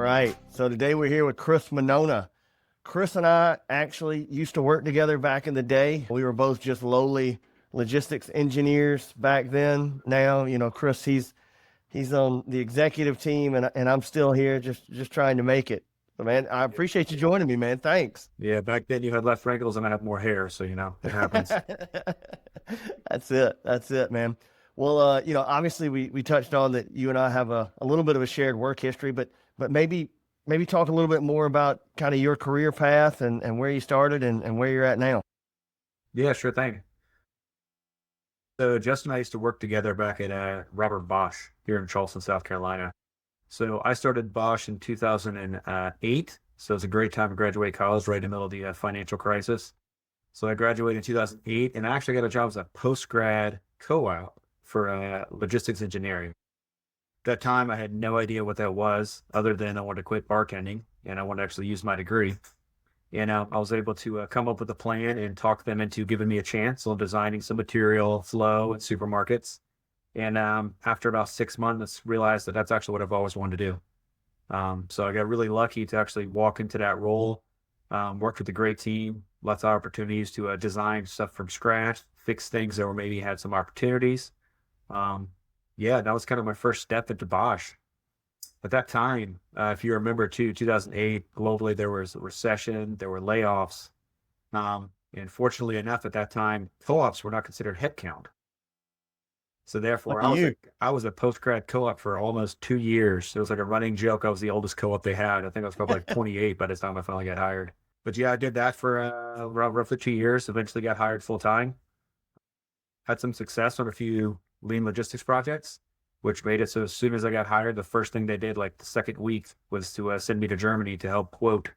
right. So today we're here with Chris Mennona. Chris and I actually used to work together back in the day. We were both just lowly logistics engineers back then. Now, Chris, he's on the executive team, and I'm still here just trying to make it. But man, I appreciate you joining me, man. Thanks. Yeah, back then you had left wrinkles and I have more hair, so it happens. That's it, man. Well, obviously we touched on that you and I have a little bit of a shared work history, but maybe talk a little bit more about kind of your career path and where you started and where you're at now. Yeah, sure thing. So Justin and I used to work together back at Robert Bosch here in Charleston, South Carolina. So I started Bosch in 2008. So it was a great time to graduate college, right in the middle of the financial crisis. So I graduated in 2008, and I actually got a job as a post-grad co-op for logistics engineering. At that time, I had no idea what that was, other than I wanted to quit bartending, and I wanted to actually use my degree. And I was able to come up with a plan and talk them into giving me a chance on designing some material flow in supermarkets. And after about 6 months, realized that that's actually what I've always wanted to do. So I got really lucky to actually walk into that role, worked with a great team, lots of opportunities to design stuff from scratch, fix things that were maybe had some opportunities. Yeah, that was kind of my first step into Bosch. At that time, if you remember too, 2008, globally, there was a recession, there were layoffs. And fortunately enough, at that time, co-ops were not considered headcount. So therefore, I was a post-grad co-op for almost 2 years. It was like a running joke. I was the oldest co-op they had. I think I was probably like 28 by the time I finally got hired. But yeah, I did that for around roughly 2 years, eventually got hired full-time. Had some success on a few lean logistics projects, which made it so as soon as I got hired, the first thing they did, like the second week, was to send me to Germany to help quote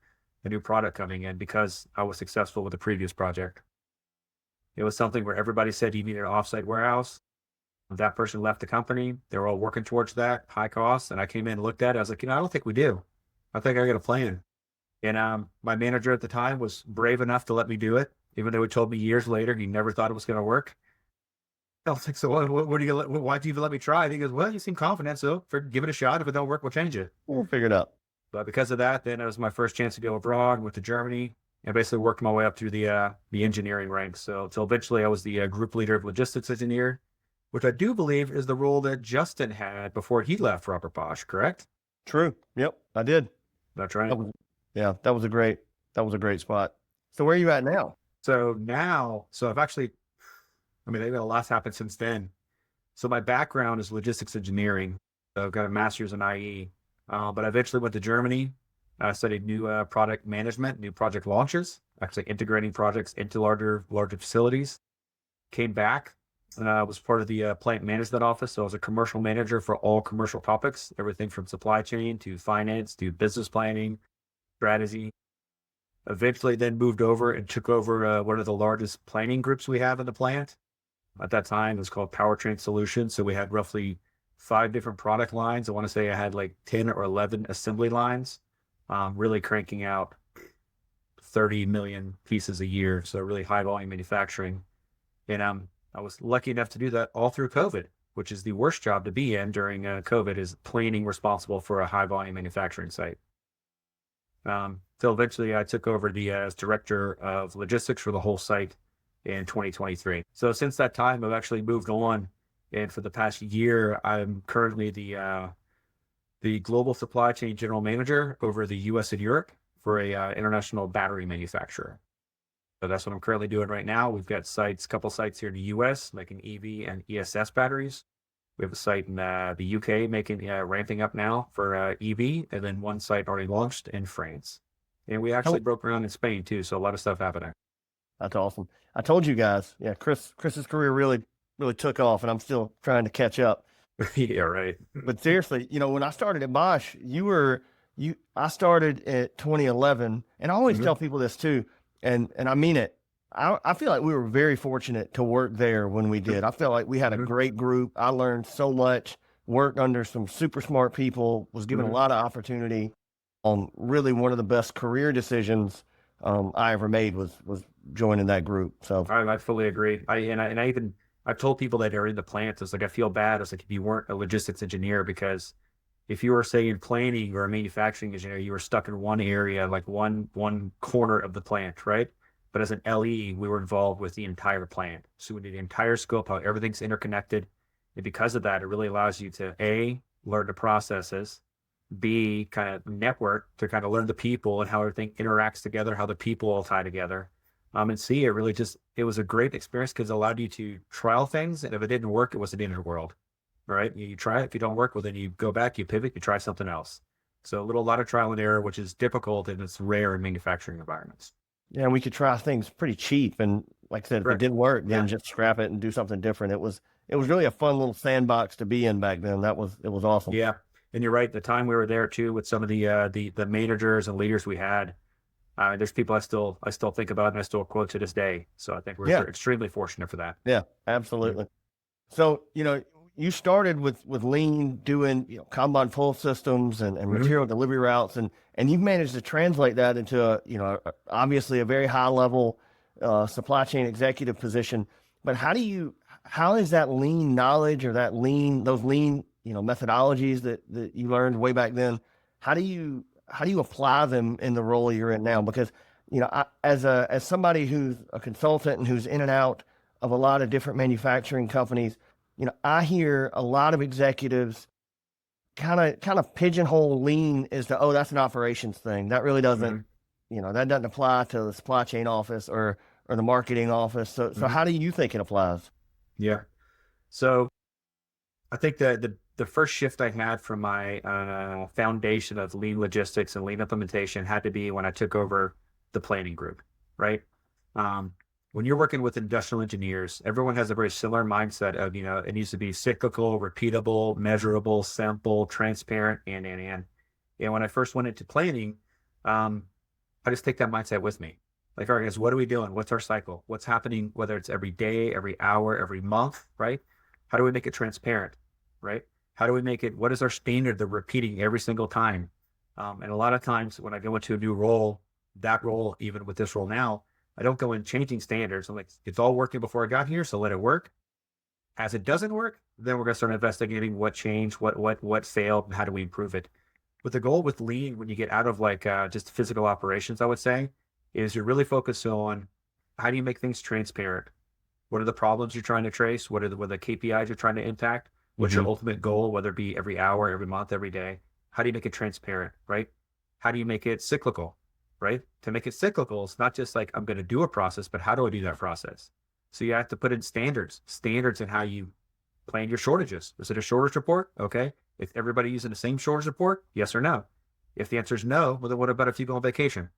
a new product coming in because I was successful with the previous project. It was something where everybody said you needed an offsite warehouse. That person left the company. They were all working towards that, high cost. And I came in and looked at it. I was like, I don't think we do. I think I got a plan. And my manager at the time was brave enough to let me do it, even though he told me years later he never thought it was going to work. I was like, so why'd you even let me try? And he goes, well, you seem confident, so give it a shot. If it don't work, we'll change it. We'll figure it out. But because of that, then it was my first chance to go abroad, went to Germany, and basically worked my way up through the engineering ranks. So until eventually I was the group leader of logistics engineer, which I do believe is the role that Justin had before he left Robert Bosch, correct? True. Yep, I did. That's right. That was a great spot. So where are you at now? So I've actually, a lot's happened since then. So my background is logistics engineering. So I've got a master's in IE, but I eventually went to Germany. I studied new product management, new project launches, actually integrating projects into larger facilities. Came back. I was part of the plant management office. So I was a commercial manager for all commercial topics, everything from supply chain to finance to business planning, strategy. Eventually then moved over and took over one of the largest planning groups we have in the plant. At that time, it was called Powertrain Solutions. So we had roughly 5 different product lines. I want to say I had like 10 or 11 assembly lines, really cranking out 30 million pieces a year. So really high volume manufacturing. And I was lucky enough to do that all through COVID, which is the worst job to be in during COVID, is planning responsible for a high volume manufacturing site. So eventually I took over as director of logistics for the whole site in 2023. So since that time, I've actually moved on. And for the past year, I'm currently the global supply chain general manager over the US and Europe for a international battery manufacturer. So that's what I'm currently doing right now. We've got a couple sites here in the US making EV and ESS batteries. We have a site in the UK ramping up now for EV, and then one site already launched in France. And we actually broke ground in Spain too, so a lot of stuff happening. That's awesome. I told you guys, Chris's career really took off, and I'm still trying to catch up. Yeah, right. But seriously, when I started at Bosch, I started at 2011, and I always tell people this too, and I mean it. I feel like we were very fortunate to work there when we did. I felt like we had a great group. I learned so much, worked under some super smart people, was given a lot of opportunity. Really one of the best career decisions I ever made was joining that group. So I fully agree. I've told people that are in the plant, it's like, I feel bad. It's like, if you weren't a logistics engineer, because If you were, say, in planning or a manufacturing engineer, you were stuck in one area, like one corner of the plant, right? But as an LE, we were involved with the entire plant. So we did the entire scope, how everything's interconnected. And because of that, it really allows you to A, learn the processes, B, kind of network to kind of learn the people and how everything interacts together, how the people all tie together. And C, it was a great experience because it allowed you to trial things. And if it didn't work, it wasn't the end of the world, right? You try it. If you don't work, well, then you go back, you pivot, you try something else. So a lot of trial and error, which is difficult and it's rare in manufacturing environments. Yeah, and we could try things pretty cheap, and like I said, if it didn't work, then just scrap it and do something different. It was really a fun little sandbox to be in back then. It was awesome. Yeah, and you're right. The time we were there too, with some of the managers and leaders we had, there's people I still think about and I still quote to this day. So I think we're extremely fortunate for that. Yeah, absolutely. So you started with lean, doing Kanban pull systems and material delivery routes, and you've managed to translate that into obviously a very high level supply chain executive position. But how is that lean knowledge or those lean methodologies that you learned way back then? How do you apply them in the role you're in now? Because as somebody who's a consultant and who's in and out of a lot of different manufacturing companies, I hear a lot of executives kind of pigeonhole lean as to, that's an operations thing. That really doesn't, that doesn't apply to the supply chain office or the marketing office. So how do you think it applies? Yeah. So I think that the first shift I had from my foundation of lean logistics and lean implementation had to be when I took over the planning group, right? When you're working with industrial engineers, everyone has a very similar mindset of, it needs to be cyclical, repeatable, measurable, simple, transparent, and. And when I first went into planning, I just take that mindset with me. Like, all right, guys, what are we doing? What's our cycle? What's happening, whether it's every day, every hour, every month, right? How do we make it transparent, right? How do we make it, what is our standard that we're repeating every single time? And a lot of times when I go into a new role, that role, even with this role now, I don't go in changing standards. I'm like, it's all working before I got here, so let it work. As it doesn't work, then we're going to start investigating what changed, what failed, and how do we improve it. But the goal with lean, when you get out of just physical operations, I would say, is you're really focused on how do you make things transparent? What are the problems you're trying to trace? What are the KPIs you're trying to impact? What's your ultimate goal, whether it be every hour, every month, every day? How do you make it transparent, right? How do you make it cyclical? Right? To make it cyclical, it's not just like I'm going to do a process, but how do I do that process? So you have to put in standards in how you plan your shortages. Is it a shortage report? Okay. If everybody using the same shortage report, yes or no? If the answer is no, well, then what about if you go on vacation?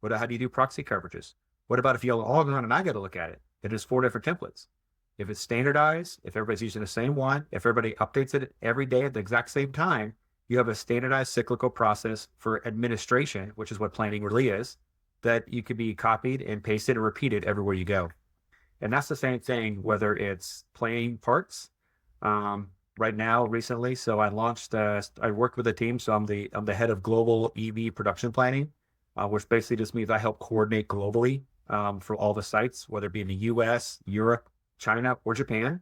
How do you do proxy coverages? What about if you all go on and I got to look at it? It is 4 different templates. If it's standardized, if everybody's using the same one, if everybody updates it every day at the exact same time, you have a standardized cyclical process for administration, which is what planning really is, that you could be copied and pasted and repeated everywhere you go. And that's the same thing, whether it's planning parts. Right now, recently, so I launched, I worked with a team. So I'm the head of global EV production planning, which basically just means I help coordinate globally for all the sites, whether it be in the US, Europe, China, or Japan,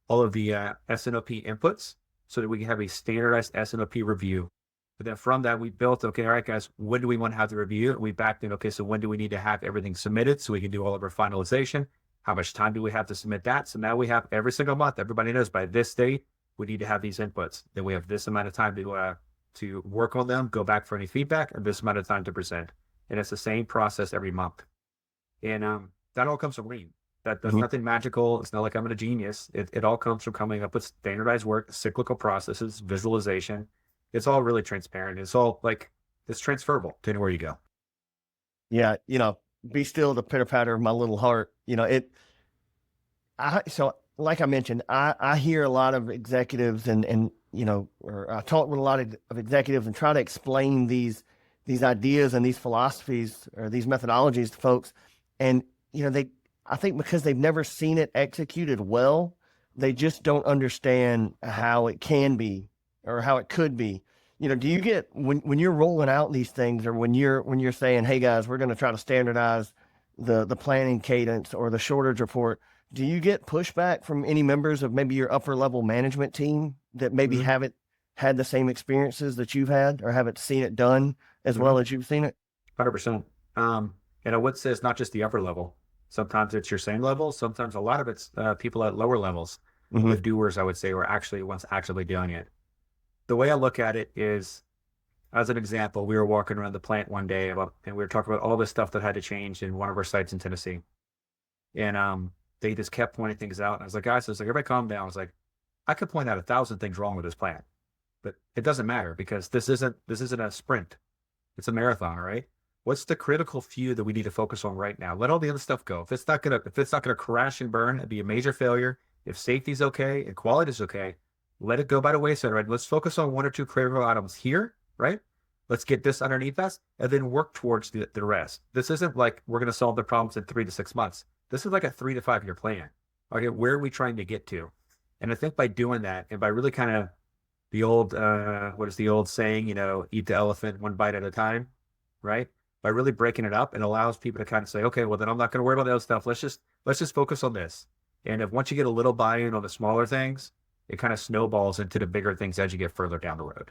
all of the S&OP inputs, so that we can have a standardized S&OP review. But then from that, we built, okay, all right, guys, when do we want to have the review? And we backed in, okay, so when do we need to have everything submitted so we can do all of our finalization? How much time do we have to submit that? So now we have every single month, everybody knows by this date, we need to have these inputs. Then we have this amount of time to work on them, go back for any feedback, and this amount of time to present. And it's the same process every month. And that all comes from lean. That's nothing magical. It's not like I'm a genius. It all comes from coming up with standardized work, cyclical processes, visualization. It's all really transparent. It's all it's transferable to anywhere you go. Yeah. Be still the pitter patter of my little heart. So like I mentioned, I hear a lot of executives or I talk with a lot of executives and try to explain these ideas and these philosophies or these methodologies to folks. And, I think because they've never seen it executed well, they just don't understand how it can be or how it could be. Do you get when you're rolling out these things, or when you're saying, hey guys, we're going to try to standardize the planning cadence or the shortage report, do you get pushback from any members of maybe your upper level management team that maybe haven't had the same experiences that you've had or haven't seen it done as Mm-hmm. well as you've seen it? 100%. And I would say it's not just the upper level. Sometimes it's your same level. Sometimes a lot of it's people at lower levels, Mm-hmm. the doers, I would say, were actually once actively doing it. The way I look at it is, as an example, we were walking around the plant one day and we were talking about all this stuff that had to change in one of our sites in Tennessee. And they just kept pointing things out. And I was like, guys, I was like, everybody calm down. I was like, I could point out 1,000 things wrong with this plant, but it doesn't matter because this isn't a sprint. It's a marathon, right? What's the critical few that we need to focus on right now? Let all the other stuff go. If it's not gonna crash and burn and be a major failure, if safety's okay and quality is okay, let it go by the wayside, right? Let's focus on one or two critical items here, right? Let's get this underneath us and then work towards the rest. This isn't like we're going to solve the problems in 3 to 6 months. This is like a 3 to 5 year plan. Okay, where are we trying to get to? And I think by doing that and by really kind of the old, what is the old saying, eat the elephant one bite at a time, right? By really breaking it up, it allows people to kind of say, okay, well then I'm not going to worry about the other stuff. Let's just focus on this. And if once you get a little buy-in on the smaller things, it kind of snowballs into the bigger things as you get further down the road.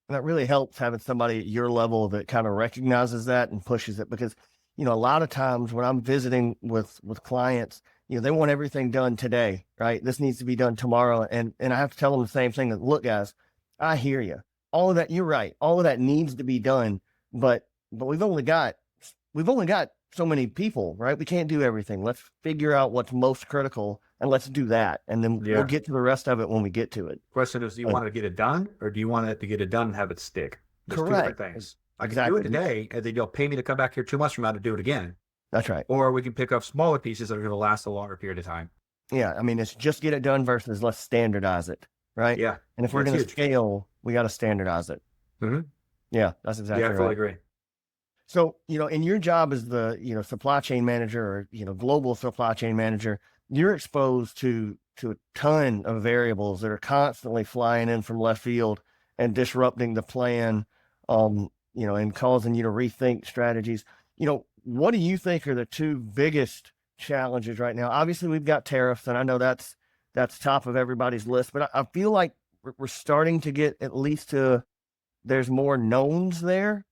And that really helps having somebody at your level that kind of recognizes that and pushes it, because, a lot of times when I'm visiting with clients, they want everything done today, right? This needs to be done tomorrow. And I have to tell them the same thing that, look, guys, I hear you. All of that, you're right. All of that needs to be done, but we've only got so many people, right? We can't do everything. Let's figure out what's most critical and let's do that. And then we'll get to the rest of it when we get to it. Question is, do you want to get it done or do you want it to get it done and have it stick? There's Correct. two different things. I can Exactly. do it today and then you'll pay me to come back here 2 months from now to do it again. That's right. Or we can pick up smaller pieces that are going to last a longer period of time. Yeah. I mean, it's just get it done versus let's standardize it. Right. Yeah. And if we're going to scale, we got to standardize it. Mm-hmm. Yeah, that's exactly right. Yeah, I fully agree. So, in your job as the, supply chain manager or, global supply chain manager, you're exposed to a ton of variables that are constantly flying in from left field and disrupting the plan, and causing you to rethink strategies. What do you think are the two biggest challenges right now? Obviously, we've got tariffs, and I know that's top of everybody's list, but I feel like we're starting to get at least there's more knowns there.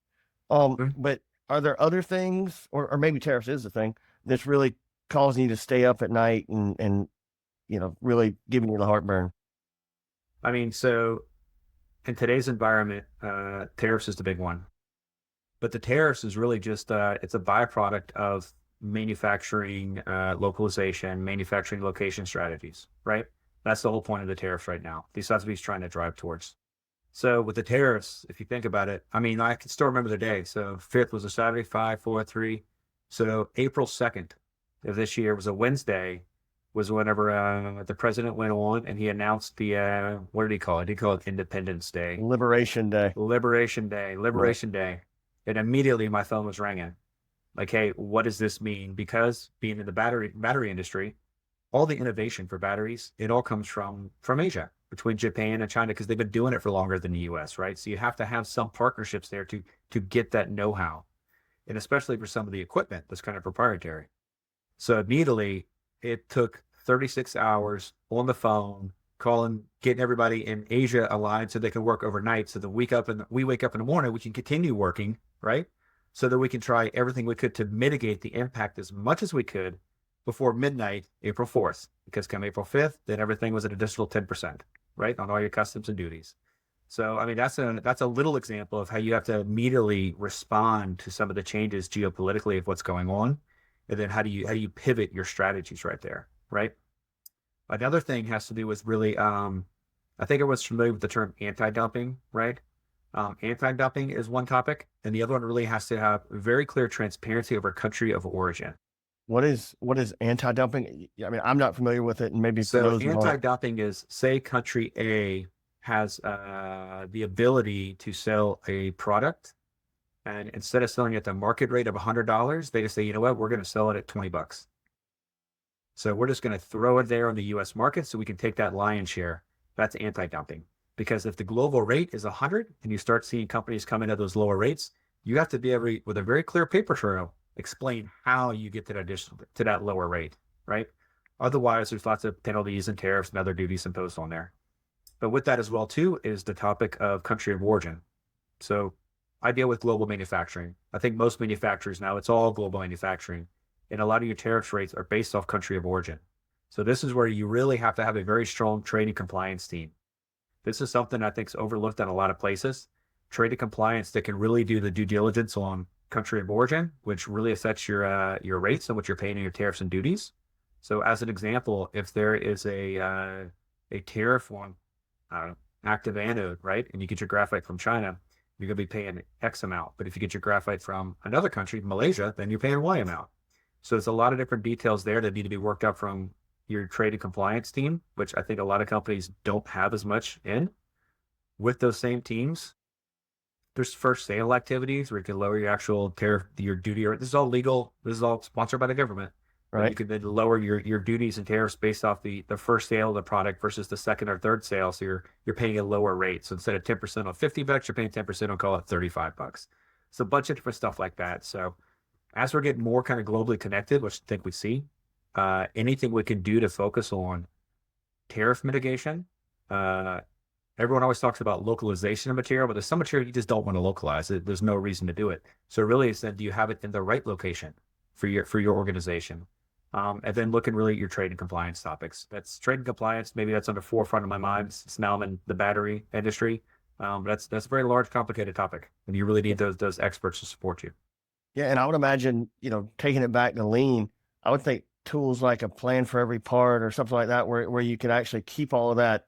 But are there other things, or maybe tariffs is the thing that's really causing you to stay up at night and really giving you the heartburn? I mean, so in today's environment, tariffs is the big one. But the tariffs is really just, it's a byproduct of manufacturing localization, manufacturing location strategies, right? That's the whole point of the tariffs right now. These are what he's trying to drive towards. So with the tariffs, if you think about it, I mean, I can still remember the day. So 5th was a Saturday, 5, 4, 3. So April 2nd of this year was a Wednesday, was whenever the president went on and he announced the, what did he call it? He called it Independence Day. Liberation Day. Liberation Day. And immediately my phone was ringing. Like, hey, what does this mean? Because being in the battery industry, all the innovation for batteries, it all comes from Asia, between Japan and China, because they've been doing it for longer than the US, right? So you have to have some partnerships there to get that know-how. And especially for some of the equipment that's kind of proprietary. So immediately it took 36 hours on the phone, getting everybody in Asia aligned so they can work overnight. So that we wake up in the morning, we can continue working, right? So that we can try everything we could to mitigate the impact as much as we could before midnight, April 4th, because come April 5th, then everything was an additional 10%, right? On all your customs and duties. So, I mean, that's a little example of how you have to immediately respond to some of the changes geopolitically of what's going on. And then how do you pivot your strategies right there, right? Another thing has to do with really, I think everyone's familiar with the term anti-dumping, right? Anti-dumping is one topic, and the other one really has to have very clear transparency over country of origin. What is anti-dumping? I mean, I'm not familiar with it, and maybe so anti-dumping is, say country A has the ability to sell a product, and instead of selling it at the market rate of $100, they just say, you know what, we're going to sell it at $20. So we're just going to throw it there on the U.S. market so we can take that lion's share. That's anti-dumping. Because if the global rate is 100 and you start seeing companies come in at those lower rates, you have to be able, with a very clear paper trail, explain how you get to that lower rate, right? Otherwise, there's lots of penalties and tariffs and other duties imposed on there. But with that as well too is the topic of country of origin. So I deal with global manufacturing. I think most manufacturers now, it's all global manufacturing. And a lot of your tariff rates are based off country of origin. So this is where you really have to have a very strong trade and compliance team. This is something I think is overlooked in a lot of places. Trade and compliance that can really do the due diligence on country of origin, which really affects your rates and what you're paying in your tariffs and duties. So as an example, if there is a tariff on active anode, right, and you get your graphite from China, you're going to be paying X amount. But if you get your graphite from another country, Malaysia, then you're paying Y amount. So there's a lot of different details there that need to be worked out from your trade and compliance team, which I think a lot of companies don't have as much in. With those same teams, there's first sale activities where you can lower your actual tariff, your duty. This is all legal. This is all sponsored by the government. Right. You can then lower your duties and tariffs based off the first sale of the product versus the second or third sale. So you're paying a lower rate. So instead of 10% on $50, you're paying 10% on, call it $35. So a bunch of different stuff like that. So as we're getting more kind of globally connected, which I think we see, anything we can do to focus on tariff mitigation. Everyone always talks about localization of material, but there's some material you just don't want to localize. There's no reason to do it. So really, it's then, do you have it in the right location for your organization? And then looking really at your trade and compliance topics. That's trade and compliance. Maybe that's on the forefront of my mind. It's now I'm in the battery industry. That's a very large, complicated topic, and you really need those experts to support you. Yeah, and I would imagine, taking it back to lean, I would think tools like a plan for every part or something like that, where you could actually keep all of that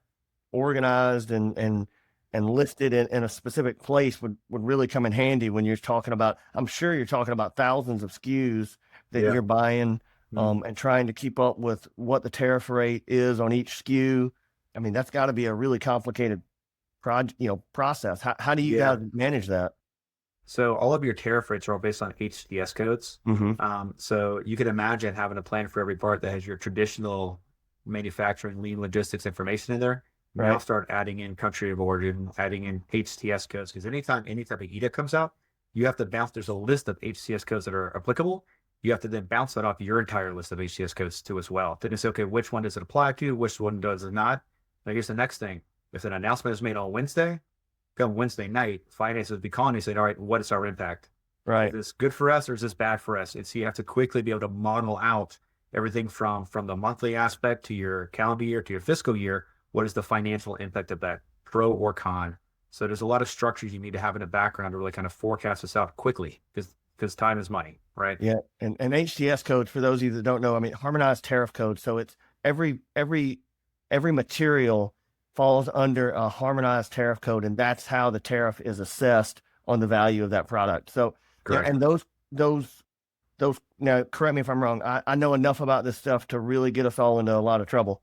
organized and listed in a specific place would really come in handy when you're talking about, I'm sure you're talking about thousands of SKUs that you're buying, and trying to keep up with what the tariff rate is on each SKU. I mean, that's got to be a really complicated process. How do you guys manage that? So all of your tariff rates are all based on HTS codes. So you can imagine having a plan for every part that has your traditional manufacturing lean logistics information in there. Right. Now start adding in country of origin, adding in HTS codes, because anytime any type of edict comes out, you have to bounce. There's a list of HTS codes that are applicable. You have to then bounce that off your entire list of HTS codes too as well. Then it's okay, which one does it apply to? Which one does it not? Now here's the next thing. If an announcement is made on Wednesday, come Wednesday night, finance would be calling you saying, all right, what is our impact? Right. Is this good for us or is this bad for us? And so you have to quickly be able to model out everything from the monthly aspect to your calendar year to your fiscal year. What is the financial impact of that, pro or con? So there's a lot of structures you need to have in the background to really kind of forecast this out quickly, because time is money, right? Yeah, and HTS codes, for those of you that don't know, I mean, harmonized tariff code. So it's every material falls under a harmonized tariff code, and that's how the tariff is assessed on the value of that product. So, and those now, correct me if I'm wrong, I know enough about this stuff to really get us all into a lot of trouble.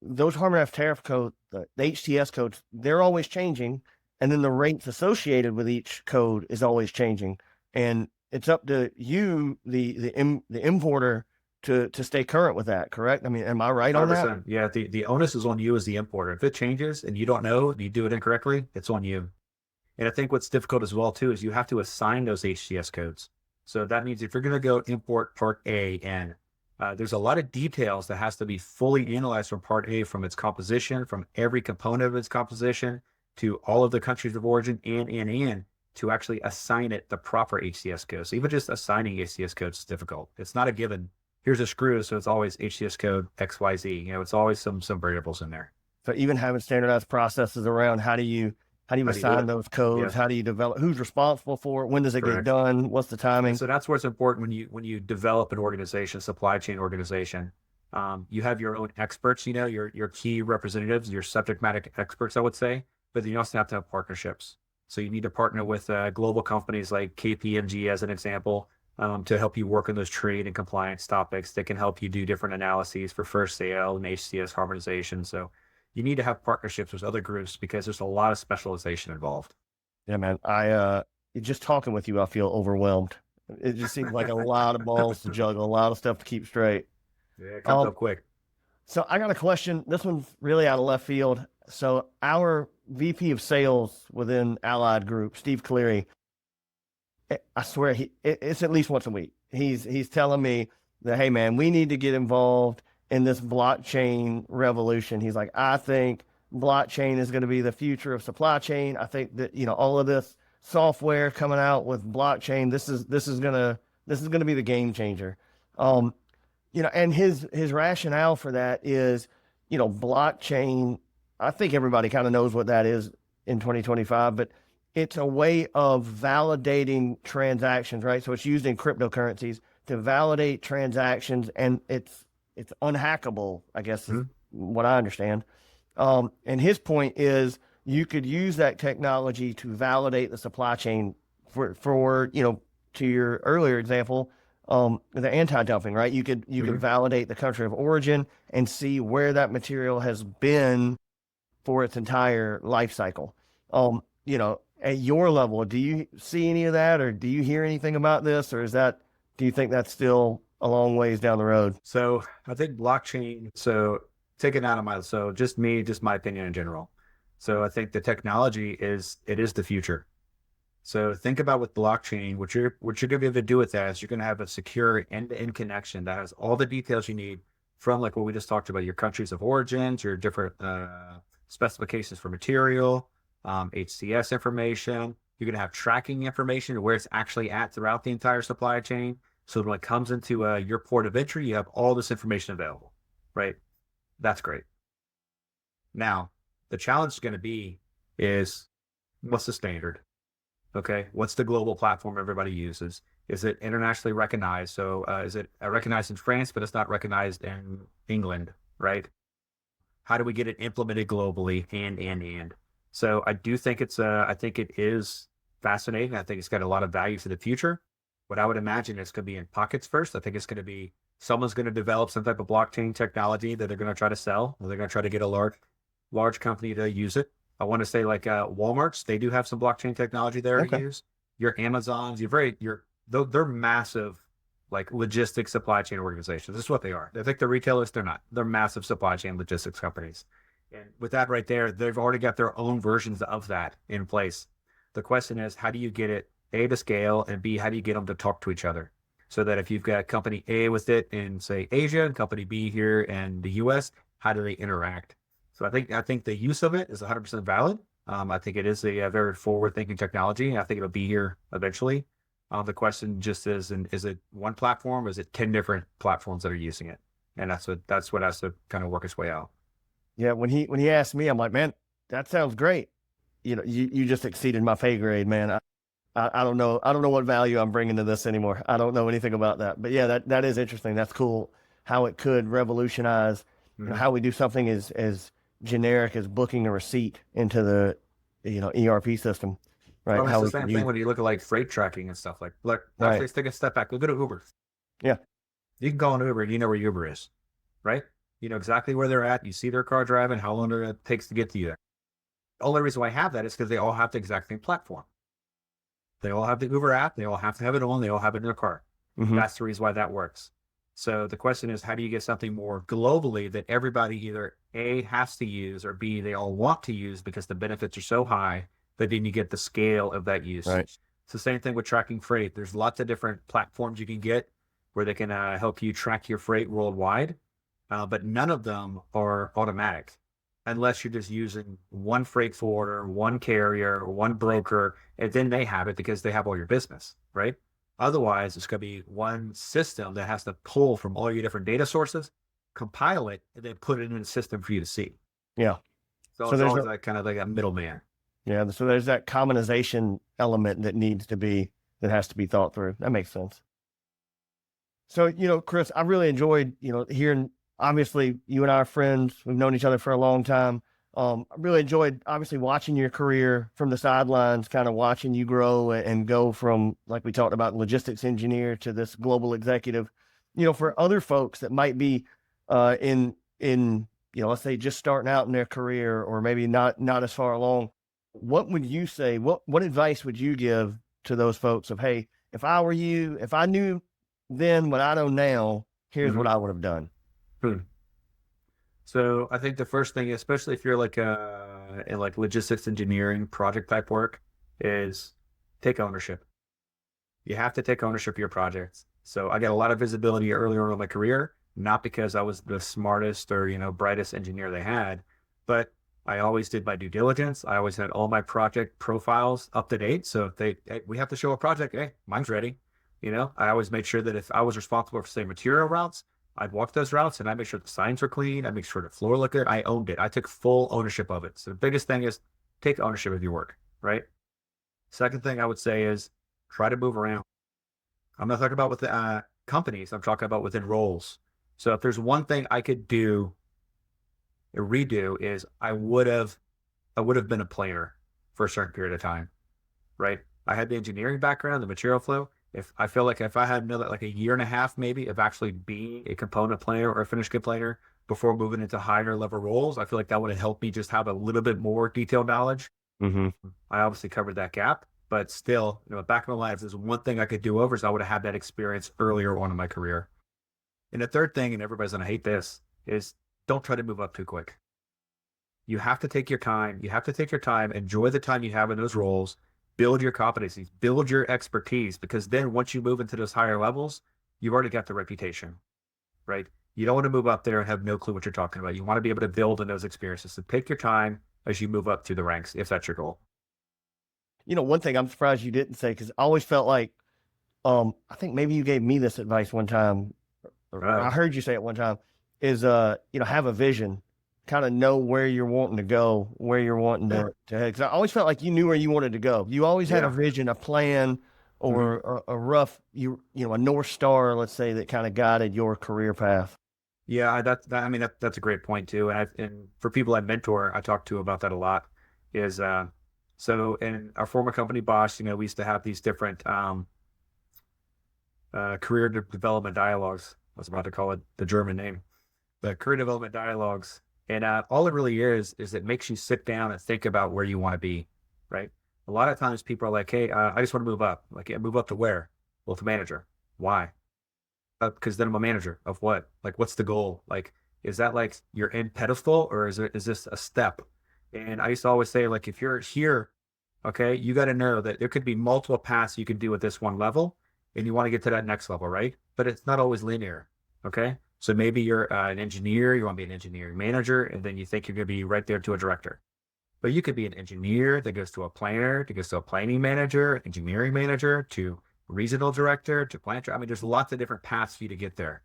Those harmonized tariff codes, the HTS codes, they're always changing, and then the rates associated with each code is always changing. And it's up to you, the importer, to stay current with that, correct? I mean, am I right 100%. On that? Yeah, the onus is on you as the importer. If it changes and you don't know, and you do it incorrectly, it's on you. And I think what's difficult as well too is you have to assign those HTS codes. So that means if you're going to go import part A, and there's a lot of details that has to be fully analyzed from part A, from its composition, from every component of its composition, to all of the countries of origin, and to actually assign it the proper HTS code. So even just assigning HTS codes is difficult. It's not a given. Here's a screw, so it's always HTS code XYZ. It's always some variables in there. So even having standardized processes around how do you assign those codes? Yeah. How do you develop? Who's responsible for it? When does it get done? What's the timing? So that's where it's important when you develop an organization, supply chain organization. You have your own experts, your key representatives, your subject matter experts, I would say. But you also have to have partnerships. So you need to partner with global companies like KPMG, as an example, to help you work on those trade and compliance topics that can help you do different analyses for first sale and HTS harmonization. So you need to have partnerships with other groups because there's a lot of specialization involved. Yeah, man. Just talking with you, I feel overwhelmed. It just seems like a lot of balls to juggle, a lot of stuff to keep straight. Yeah, it comes up quick. So I got a question. This one's really out of left field. So our VP of sales within Allied Group, Steve Cleary, I swear it's at least once a week. He's telling me that, hey man, we need to get involved in this blockchain revolution. He's like, I think blockchain is going to be the future of supply chain. I think that, all of this software coming out with blockchain, this is gonna be the game changer. And his rationale for that is, blockchain. I think everybody kind of knows what that is in 2025, but it's a way of validating transactions, right? So it's used in cryptocurrencies to validate transactions, and it's unhackable, I guess, is what I understand. And his point is you could use that technology to validate the supply chain for to your earlier example, the anti-dumping, right? You could validate the country of origin and see where that material has been for its entire life cycle. At your level, do you see any of that, or do you hear anything about this, or do you think that's still a long ways down the road? So I think blockchain, just my opinion in general. So I think the technology is the future. So think about with blockchain, what you're going to be able to do with that is you're going to have a secure end-to-end connection that has all the details you need from, like what we just talked about, your countries of origins, your different specifications for material, HCS information. You're going to have tracking information where it's actually at throughout the entire supply chain. So when it comes into your port of entry, you have all this information available, right? That's great. Now, the challenge is going to be is what's the standard? Okay, what's the global platform everybody uses? Is it internationally recognized? So is it recognized in France, but it's not recognized in England, right? How do we get it implemented globally? And. So I do think I think it is fascinating. I think it's got a lot of value for the future. What I would imagine is going to be in pockets first. I think it's going to be someone's going to develop some type of blockchain technology that they're going to try to sell, or they're going to try to get a large company to use it. I want to say like Walmart's, they do have some blockchain technology there to use. Your Amazons, they're massive, like logistics supply chain organizations. This is what they are. They think they're retailers. They're not. They're massive supply chain logistics companies. And with that right there, they've already got their own versions of that in place. The question is, how do you get it, A, to scale, and B, how do you get them to talk to each other? So that if you've got company A with it in, say, Asia, and company B here in the US, how do they interact? So I think the use of it is 100% valid. I think it is a very forward-thinking technology. I think it'll be here eventually. The question just is it one platform, or is it 10 different platforms that are using it? And that's what has to kind of work its way out. Yeah, when he asked me, I'm like, man, that sounds great. You just exceeded my pay grade, man. I don't know what value I'm bringing to this anymore. I don't know anything about that. But yeah, that is interesting. That's cool how it could revolutionize how we do something as generic as booking a receipt into the ERP system, right? Well, it's the same thing when you look at like freight tracking and stuff. Actually, let's take a step back. Look at Uber. Yeah, you can call an Uber and you know where Uber is, right? You know exactly where they're at. You see their car driving, how long it takes to get to you there. The only reason why I have that is because they all have the exact same platform. They all have the Uber app. They all have to have it on. They all have it in their car. That's the reason why that works. So the question is, how do you get something more globally that everybody either A, has to use, or B, they all want to use because the benefits are so high that then you get the scale of that use. Right. It's the same thing with tracking freight. There's lots of different platforms you can get where they can help you track your freight worldwide, but none of them are automatic unless you're just using one freight forwarder, one carrier, one broker, and then they have it because they have all your business, right? Otherwise, it's going to be one system that has to pull from all your different data sources, compile it, and then put it in a system for you to see. Yeah. So it's always like kind of like a middleman. Yeah. So there's that commonization element that has to be thought through. That makes sense. So, Chris, I really enjoyed, hearing, obviously you and I are friends. We've known each other for a long time. I really enjoyed obviously watching your career from the sidelines, kind of watching you grow and go from, like we talked about, logistics engineer to this global executive. For other folks that might be in let's say just starting out in their career, or maybe not as far along, what would you say? What advice would you give to those folks of, hey, if I were you, if I knew then what I know now, here's what I would have done? So I think the first thing, especially if you're like in like logistics engineering project type work, is take ownership. You have to take ownership of your projects. So I got a lot of visibility earlier on in my career, not because I was the smartest or brightest engineer they had, but I always did my due diligence. I always had all my project profiles up to date. So if hey, we have to show a project, hey, mine's ready. I always made sure that if I was responsible for, say, material routes, I'd walk those routes and I make sure the signs were clean. I make sure the floor looked good. I owned it. I took full ownership of it. So the biggest thing is take ownership of your work, right? Second thing I would say is try to move around. I'm not talking about with the companies. I'm talking about within roles. So if there's one thing I could do, a redo, is I would have been a planner for a certain period of time, right? I had the engineering background, the material flow. If I feel like if I had another like a year and a half maybe of actually being a component planner or a finished good planner before moving into higher level roles, I feel like that would have helped me just have a little bit more detailed knowledge. Mm-hmm. I obviously covered that gap, but still, back in my life, there's one thing I could do over is I would have had that experience earlier on in my career. And the third thing, and everybody's going to hate this, is don't try to move up too quick. You have to take your time. You have to take your time, enjoy the time you have in those roles, build your competencies, build your expertise, because then once you move into those higher levels, you've already got the reputation, right? You don't want to move up there and have no clue what you're talking about. You want to be able to build in those experiences. So take your time as you move up through the ranks, if that's your goal. One thing I'm surprised you didn't say, because I always felt like, I think maybe you gave me this advice one time, or I heard you say it one time, is, have a vision, kind of know where you're wanting to go, where you're wanting to head. Because I always felt like you knew where you wanted to go. You always had a vision, a plan, or a rough, a North Star, let's say, that kind of guided your career path. Yeah, that's a great point too. And for people I mentor, I talk to about that a lot. Is so in our former company, Bosch, we used to have these different career development dialogues. I was about to call it the German name, the career development dialogues. And all it really is it makes you sit down and think about where you want to be, right? A lot of times people are like, hey, I just want to move up. Like, yeah, move up to where? Well, to manager. Why? Because then I'm a manager of what? Like, what's the goal? Like, is that like your end pedestal, or is this a step? And I used to always say, like, if you're here, okay, you got to know that there could be multiple paths you can do at this one level, and you want to get to that next level, right? But it's not always linear, okay? So maybe you're an engineer, you want to be an engineering manager, and then you think you're going to be right there to a director. But you could be an engineer that goes to a planner, that goes to a planning manager, engineering manager, to regional director, to plant. I mean, there's lots of different paths for you to get there.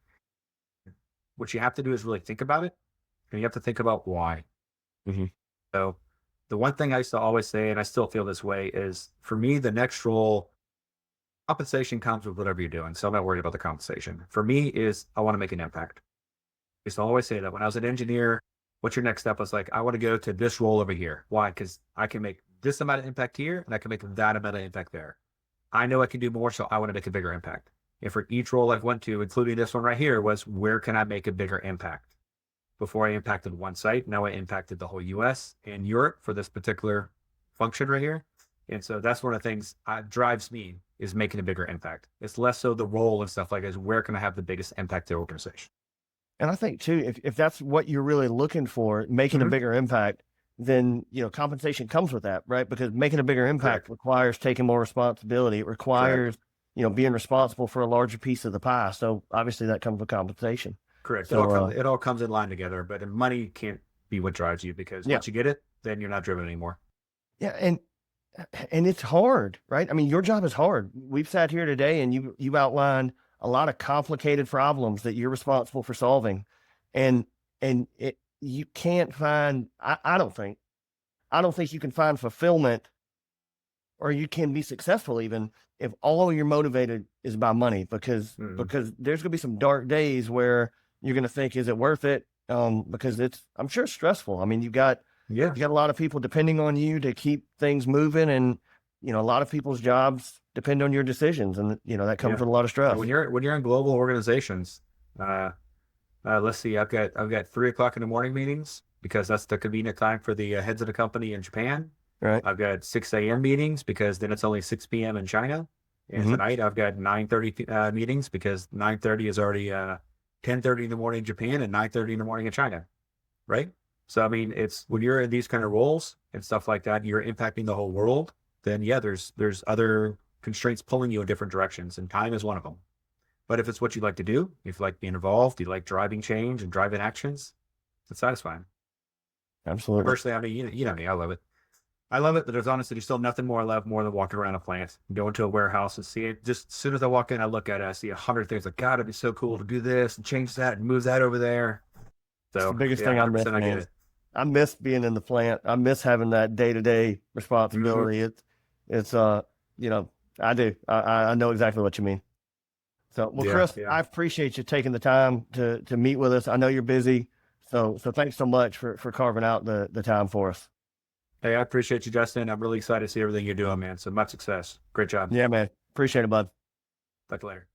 What you have to do is really think about it, and you have to think about why. Mm-hmm. So the one thing I used to always say, and I still feel this way, is for me, the next role, compensation comes with whatever you're doing. So I'm not worried about the compensation. For me is I want to make an impact. I used to always say that when I was an engineer, what's your next step? I was like, I want to go to this role over here. Why? Because I can make this amount of impact here, and I can make that amount of impact there. I know I can do more, so I want to make a bigger impact. And for each role I've went to, including this one right here, was where can I make a bigger impact? Before I impacted one site, now I impacted the whole US and Europe for this particular function right here. And so that's one of the things that drives me, is making a bigger impact. It's less so the role and stuff like that, is where can I have the biggest impact to the organization? And I think too, if that's what you're really looking for, making a bigger impact, then, compensation comes with that, right? Because making a bigger impact requires taking more responsibility. It requires, being responsible for a larger piece of the pie. So obviously that comes with compensation. Correct. So, it all comes in line together, but money can't be what drives you, because once you get it, then you're not driven anymore. Yeah. And it's hard, right? I mean, your job is hard. We've sat here today and you outlined a lot of complicated problems that you're responsible for solving. And you can't find, I don't think you can find fulfillment, or you can be successful even, if all you're motivated is by money, because there's gonna be some dark days where you're gonna think, is it worth it? Because I'm sure it's stressful. I mean, you got a lot of people depending on you to keep things moving, and a lot of people's jobs depend on your decisions, and that comes with a lot of stress. When you're in global organizations, let's see, I've got 3:00 in the morning meetings, because that's the convenient time for the heads of the company in Japan. Right. I've got 6 a.m. meetings, because then it's only 6 p.m. in China. And tonight I've got 9:30 meetings, because 9:30 is already 10:30 in the morning in Japan and 9:30 in the morning in China. Right. So, I mean, it's when you're in these kind of roles and stuff like that, you're impacting the whole world, then there's other constraints pulling you in different directions, and time is one of them. But if it's what you like to do, if you like being involved, you like driving change and driving actions, it's satisfying. Absolutely. Personally, I mean, you know me, I love it. I love it, but there's honestly still nothing more I love more than walking around a plant, go into a warehouse and see it. Just as soon as I walk in, I look at it, I see 100 things like, God, it'd be so cool to do this and change that and move that over there. It's So the biggest yeah, thing I miss, 100% I get man. it. I miss being in the plant. I miss having that day-to-day responsibility. It's you know, I do. I know exactly what you mean. So, well, Yeah, Chris, yeah. I appreciate you taking the time to meet with us. I know you're busy, so thanks so much for carving out the time for us. Hey, I appreciate you, Justin. I'm really excited to see everything you're doing, man. So much success. Great job. Yeah, man. Appreciate it, bud. Talk to you later.